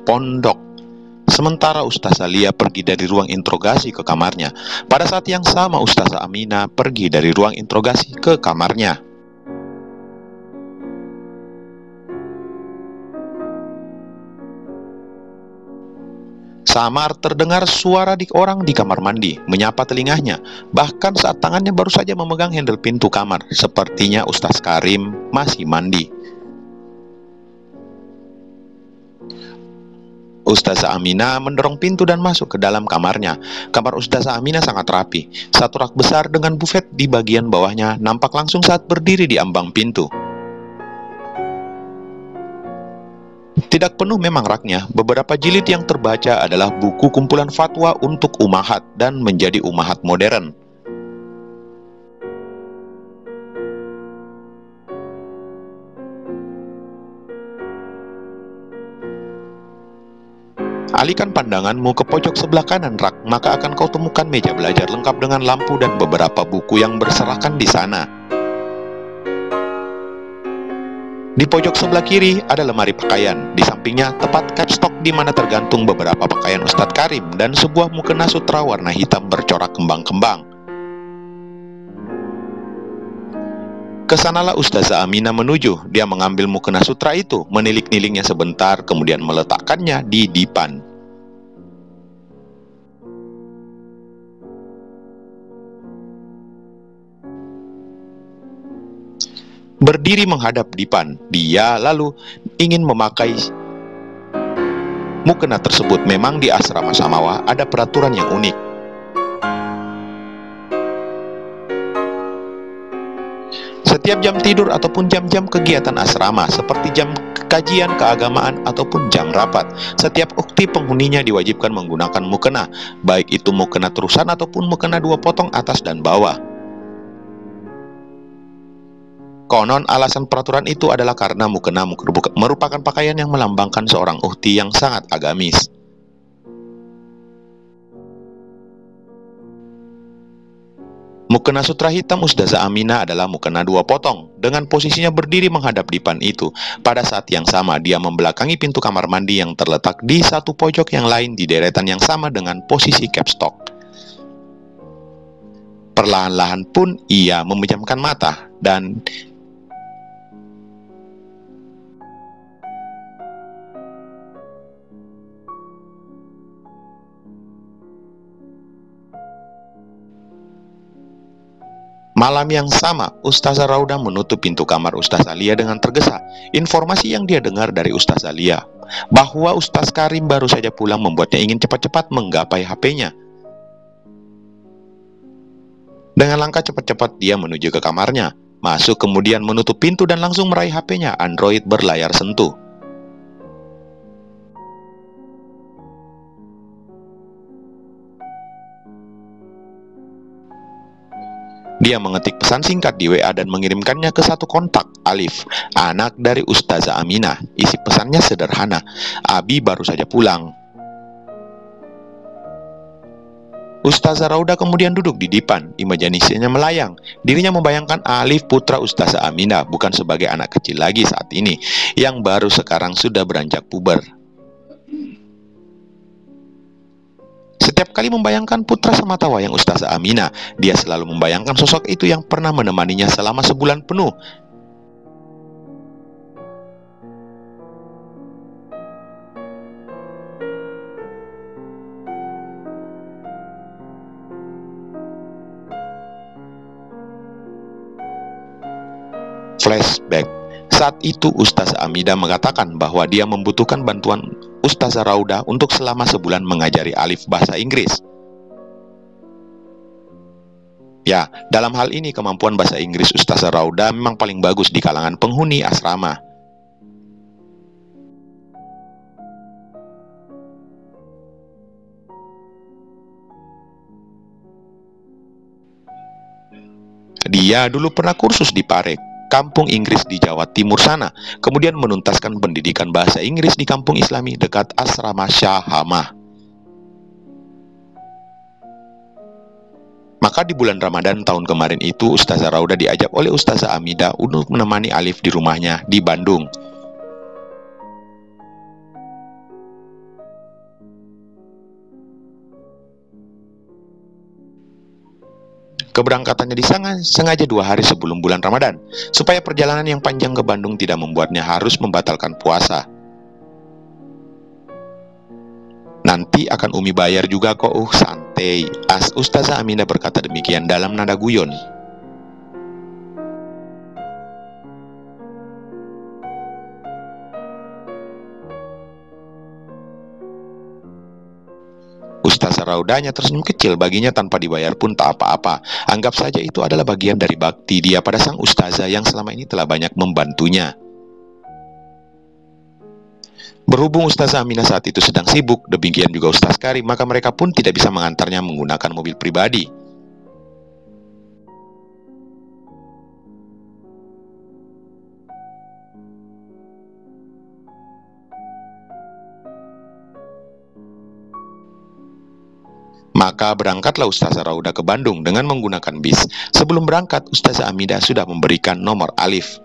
pondok. Sementara Ustazah Lia pergi dari ruang interogasi ke kamarnya. Pada saat yang sama Ustazah Aminah pergi dari ruang interogasi ke kamarnya. Samar terdengar suara orang di kamar mandi menyapa telinganya. Bahkan saat tangannya baru saja memegang handle pintu kamar, sepertinya Ustaz Karim masih mandi. Ustazah Aminah mendorong pintu dan masuk ke dalam kamarnya. Kamar Ustazah Aminah sangat rapi. Satu rak besar dengan bufet di bagian bawahnya nampak langsung saat berdiri di ambang pintu. Tidak penuh memang raknya, beberapa jilid yang terbaca adalah buku kumpulan fatwa untuk ummahat dan menjadi ummahat modern. Alihkan pandanganmu ke pojok sebelah kanan rak, maka akan kau temukan meja belajar lengkap dengan lampu dan beberapa buku yang berserakan di sana. Di pojok sebelah kiri ada lemari pakaian, di sampingnya tepat capstock di mana tergantung beberapa pakaian Ustadz Karim dan sebuah mukena sutra warna hitam bercorak kembang-kembang. Kesanalah Ustazah Aminah menuju. Dia mengambil mukena sutra itu, menilik-niliknya sebentar, kemudian meletakkannya di dipan. Berdiri menghadap dipan, dia lalu ingin memakai mukena tersebut. Memang di asrama Samawa ada peraturan yang unik. Setiap jam tidur ataupun jam-jam kegiatan asrama, seperti jam kajian keagamaan ataupun jam rapat, setiap ukti penghuninya diwajibkan menggunakan mukena, baik itu mukena terusan ataupun mukena 2 potong atas dan bawah. Konon alasan peraturan itu adalah karena mukena merupakan pakaian yang melambangkan seorang ukti yang sangat agamis. Mukena sutra hitam Ustazah Aminah adalah mukena 2 potong, dengan posisinya berdiri menghadap dipan itu. Pada saat yang sama dia membelakangi pintu kamar mandi yang terletak di satu pojok yang lain di deretan yang sama dengan posisi capstock. Perlahan-lahan pun ia memejamkan mata dan malam yang sama, Ustazah Raudah menutup pintu kamar Ustazah Lia dengan tergesa. Informasi yang dia dengar dari Ustazah Lia bahwa Ustaz Karim baru saja pulang membuatnya ingin cepat-cepat menggapai HP-nya. Dengan langkah cepat-cepat dia menuju ke kamarnya, masuk kemudian menutup pintu dan langsung meraih HP-nya Android berlayar sentuh. Dia mengetik pesan singkat di WA dan mengirimkannya ke satu kontak, Alif, anak dari Ustazah Aminah. Isi pesannya sederhana, Abi baru saja pulang. Ustazah Raudah kemudian duduk di dipan, imajinasinya melayang. Dirinya membayangkan Alif putra Ustazah Aminah bukan sebagai anak kecil lagi saat ini, yang baru sekarang sudah beranjak puber. Setiap kali membayangkan putra sematawayang Ustazah Aminah, dia selalu membayangkan sosok itu yang pernah menemaninya selama sebulan penuh. Flashback. Saat itu Ustazah Aminah mengatakan bahwa dia membutuhkan bantuan Ustazah Raudah untuk selama sebulan mengajari Alif bahasa Inggris. Ya, dalam hal ini kemampuan bahasa Inggris Ustazah Raudah memang paling bagus di kalangan penghuni asrama. Dia dulu pernah kursus di Parek, kampung Inggris di Jawa Timur sana, kemudian menuntaskan pendidikan bahasa Inggris di kampung Islami dekat asrama Syahamah. Maka di bulan Ramadan tahun kemarin itu Ustazah Raudah diajak oleh Ustazah Aminah untuk menemani Alif di rumahnya di Bandung. Keberangkatannya sengaja 2 hari sebelum bulan Ramadan, supaya perjalanan yang panjang ke Bandung tidak membuatnya harus membatalkan puasa. Nanti akan Umi bayar juga kok, santai. Ustazah Aminah berkata demikian dalam nada guyon. Ustazah Raudanya tersenyum kecil, baginya tanpa dibayar pun tak apa-apa. Anggap saja itu adalah bagian dari bakti dia pada sang ustazah yang selama ini telah banyak membantunya. Berhubung Ustazah Aminah saat itu sedang sibuk, demikian juga Ustaz Karim, maka mereka pun tidak bisa mengantarnya menggunakan mobil pribadi. Maka berangkatlah Ustazah Rauda ke Bandung dengan menggunakan bis. Sebelum berangkat, Ustazah Aminah sudah memberikan nomor Alif.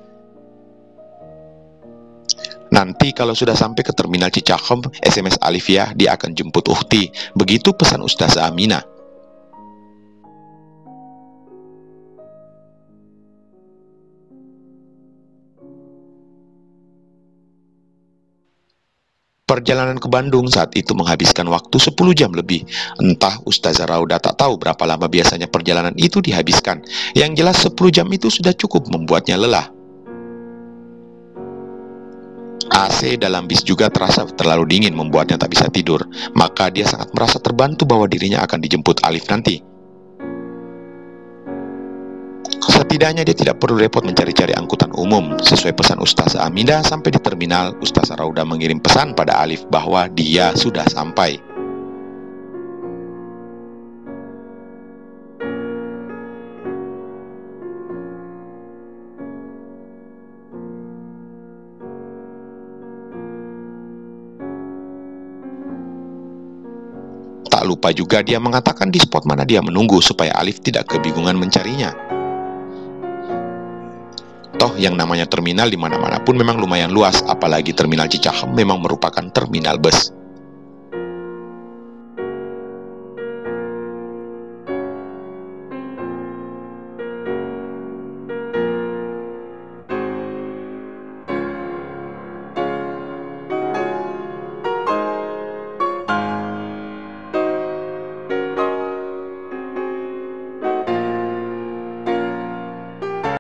Nanti kalau sudah sampai ke terminal Cicahem, SMS Alif ya, dia akan jemput Ukhti. Begitu pesan Ustazah Aminah. Perjalanan ke Bandung saat itu menghabiskan waktu 10 jam lebih. Entah Ustazah Rauda tak tahu berapa lama biasanya perjalanan itu dihabiskan. Yang jelas 10 jam itu sudah cukup membuatnya lelah. AC dalam bis juga terasa terlalu dingin membuatnya tak bisa tidur. Maka dia sangat merasa terbantu bahwa dirinya akan dijemput Alif nanti. Setidaknya dia tidak perlu repot mencari-cari angkutan umum. Sesuai pesan Ustazah Aminah, sampai di terminal, Ustazah Rauda mengirim pesan pada Alif bahwa dia sudah sampai. Tak lupa juga dia mengatakan di spot mana dia menunggu supaya Alif tidak kebingungan mencarinya. Toh yang namanya terminal di mana-mana pun memang lumayan luas, apalagi terminal Cicahem memang merupakan terminal bus.